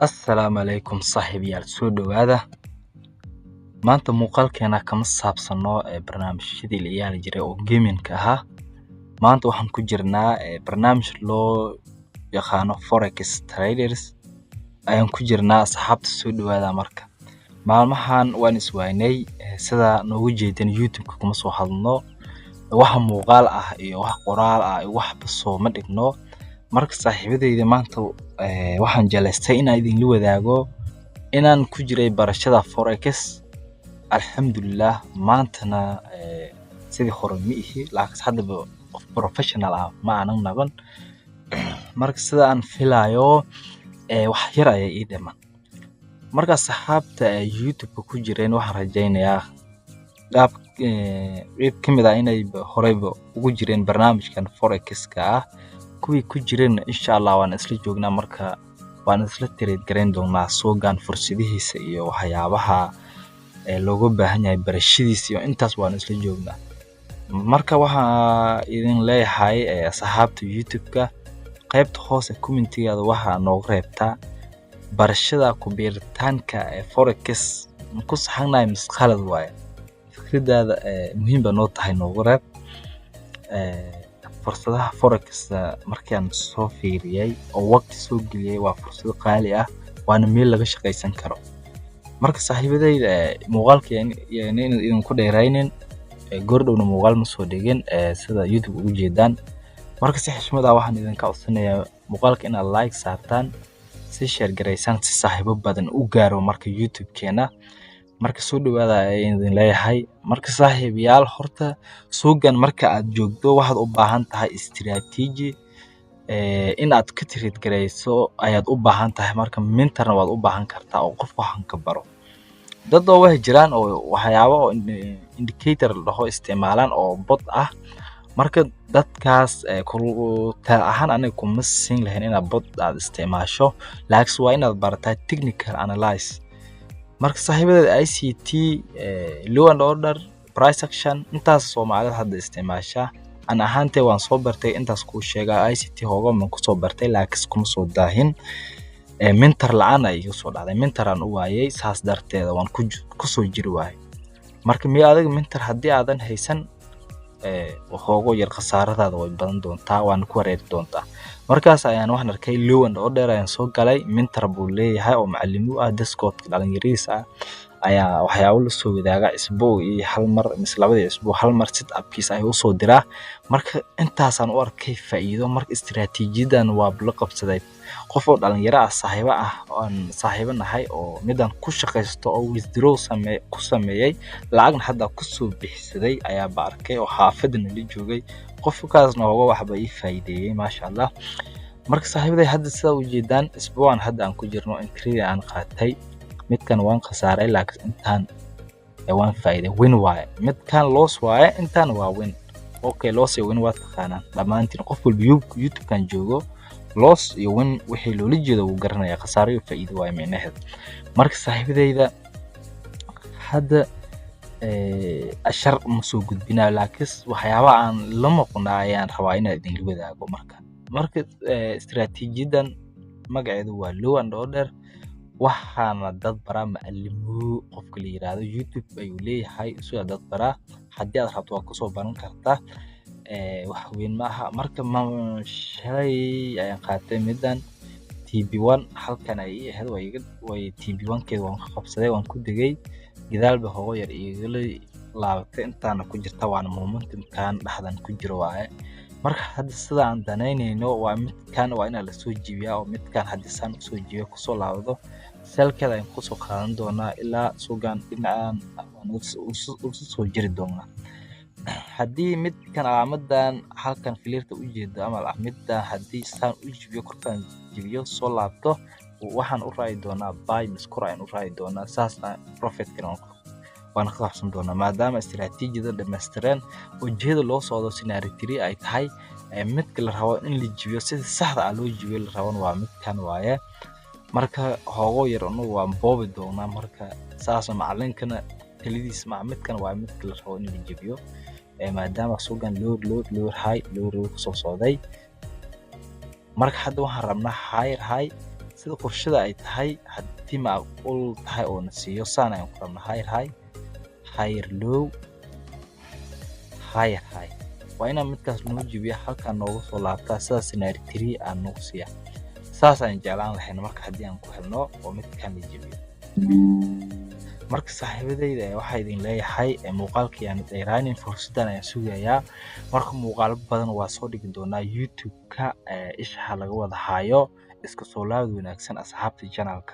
Assalaamu calaykum saaxiibayaal soo dhawaada. Maanta muuqaalkeena kama saabsano barnaamijyadii la ciyaari jiray oo gaming-ka ahaa. Maanta waxaan ku jirnaa barnaamij loo yaqaano Forex Traders ayaan ku jirnaa. Asxaabta soo dhawaada marka. Maalmahan waan iswaynay sida noogu jeedin YouTube-ka kuma soo hadlno. Wax muuqaal ah iyo wax qoraal ah iyo waxba soo ma dhigno. Marka saaxiibadeyda maanta waxaan jeclaystay inaan idin wadaago inaan ku jiray barashada Forex. Alxamdulillah maantana sidii hore ma ihi laakiin hadda qof professional ah ma aanan naban. Marka sida aan filayo wax yar ayaa ii dhiman. Marka saxaabta YouTube ku jireen waxaan rajaynayaa qaab kamid ah inay horeyba ugu jireen barnaamijkan Forex-ka ah. kuwii ku jireen insha Allah waan isla joognaa marka waan isla trade gareyn doonaa suuqan fursadihiisa iyo waxyaabaha looga baahan yahay barashadiisa iyo intaas waan isla joognaa. Marka waxaan idin leeyahay asxaabta YouTube-ka qaybta hoose comment-iga waxa noogu reebtaa barashada ku biiritaanka Forex ku saxanahay misqalad waaye. fikradaada muhiim ba noo tahay noogu reeb. fursadaha Forex markii aan soo fiiriyay oo waqti soo geliyay waa fursad qaali ah waana meel laga shaqaysan karo. Marka saaxiibadeyda muuqaalkeen idin ku dheeraynin goordhowna muuqaal ma soo dhigin sida YouTube ugu jeedaan. Marka si xushmad ah waxaan idin ka codsanayaa muuqaalka inaad like saartaan si share gareysaan si saaxiibo badan u gaaro marka YouTube-keena. marka soo dhawaada idin leeyahay marka saaxiibayaal horta suuqan marka aad joogto waxaad u baahan tahay istiraatiiji in aad ka trade gareyso ayaad u baahan tahay. marka mentorna waad u baahan kartaa oo qof waxan ka baro. dad way jiraan oo waxyaabo oo indicator laho isticmaalaan oo bot ah. marka dadkaas taa ahaan aniga kuma siin lahayn inaad bot aad isticmaasho laakiin waa inaad barataa technical analysis. marka saaxiibada ICT low and order price action intaas Soomaalida hadda isticmaasha aan ahaantay waan soo bartay intaas ku sheega ICT hooga ma ku soo bartay laakiin kuma soo daahin mentor la'aan ay soo dhacday. mentor aan u waayay saas darteeda waan ku soo jiri waayay. marka mi adiga mentor haddii aadan haysan hoogo yar khasaaradaada way badan doontaa waan ku wareeri doontaa. markaas ayaan wax arkay low and order ayaan soo galay mentor buu leeyahay oo macallin u ah Discord dhalinyariis ah ayaa waxyaabo la soo wadaaga isbuuc iyo hal mar mis labadii isbuuc hal mar sit up-kiisa ay u soo diraa. marka intaasaan u arkay faa'iido. marka istiraatiijiyadan waa la qabsaday qof oo dhalinyaro ah saaxiibo ah aan saaxiibo nahay oo midaan ku shaqaysto oo withdraw ku sameeyay lacagna hadda ku soo bixsaday ayaa ba arkay oo xaafadna la joogay qofkaasna oo waxba ii faa'iideeyay maasha Allah. marka saaxiibaday hadda sida u jeedaan isbuucan hadda aan ku jirno entry aan qaatay midkan waan khasaaray laakiin intaan waan faa'iiday win waaye. midkan loss waaye intaan waa win. okay loss iyo win waa taqaanaan dhamaantiin qof walba YouTube-kan joogo loss iyo win wixii loo jeedo uu garanayaa khasaaro iyo faa'iido waaye meenaheed. marka saaxiibadeyda hadda ashar ma soo gudbinaa laakiin waxyaabaha aan la maqnaa ayaan rabaa inaan idin wadaago. marka istiraatiijiyadan magaceedu waa low and order waxaana dad baraa macallimo qofka la yiraahdo YouTube ayuu leeyahay sida dad baraa haddii aad rabto waa ku soo baran kartaa wax weyn ma aha. marka shalay ayaan qaatay midan TB1 halkan ay ahayd way TB1-keeda waan ka qabsaday waan ku degay gidaalba hoogo yar igala laabatay intaana ku jirta waana momentum-kan dhaxdan ku jiro waaye. marka hadda sida aan danaynayno waa midkan waa in la soo jibiyaa oo midkan hadii san soo jibiyo ku soo laabado selkeeda aan ku soo qaadan doonaa ilaa suuqan dhinacaan u soo jiri doonaa. haddii midkan calaamadan halkan filirta u jeedo ama midda haddii san u jibiyo korkaan jibiyo soo laabto waxaan u raayi doonaa buy miskor aan u raayi doonaa saasna profit-kan waan ka qabsan doonaa maadaama istiraatiijiyada dhameystiran ujeedada loo socdo scenario 3 ay tahay midka la rabo in la jibiyo sida saxda ah loo jibiyo la rabo waa midkan waaye. marka hoogo yar waa boobi doonaa marka saas macallinkana talidiis ma midkan waa midka la rabo in la jibiyo maadaama suuqan low high ku soo socday. marka hadda waxaan rabnaa high sida qorshada ay tahay haddii macquul tahay oo na siiyo saan ayaan ku rabnaa higher high higher low higher high waa inaan midkaas noo jibiya halkaan nooga soo laabtaa sida scenario 3 aan nagu siiya saas ayaan jeclaan lahayn marka haddii aan ku helno oo midkaan la jibiyo marka saaxiibadayda waxaa idin leeyahay muuqaalkii aan dheeraanin fursadan ayaan sugayaa marka muuqaalo badan waa soo dhigi doonaa YouTube-ka isha laga wada haayo iska soo laabad wanaagsan asxaabta channel-ka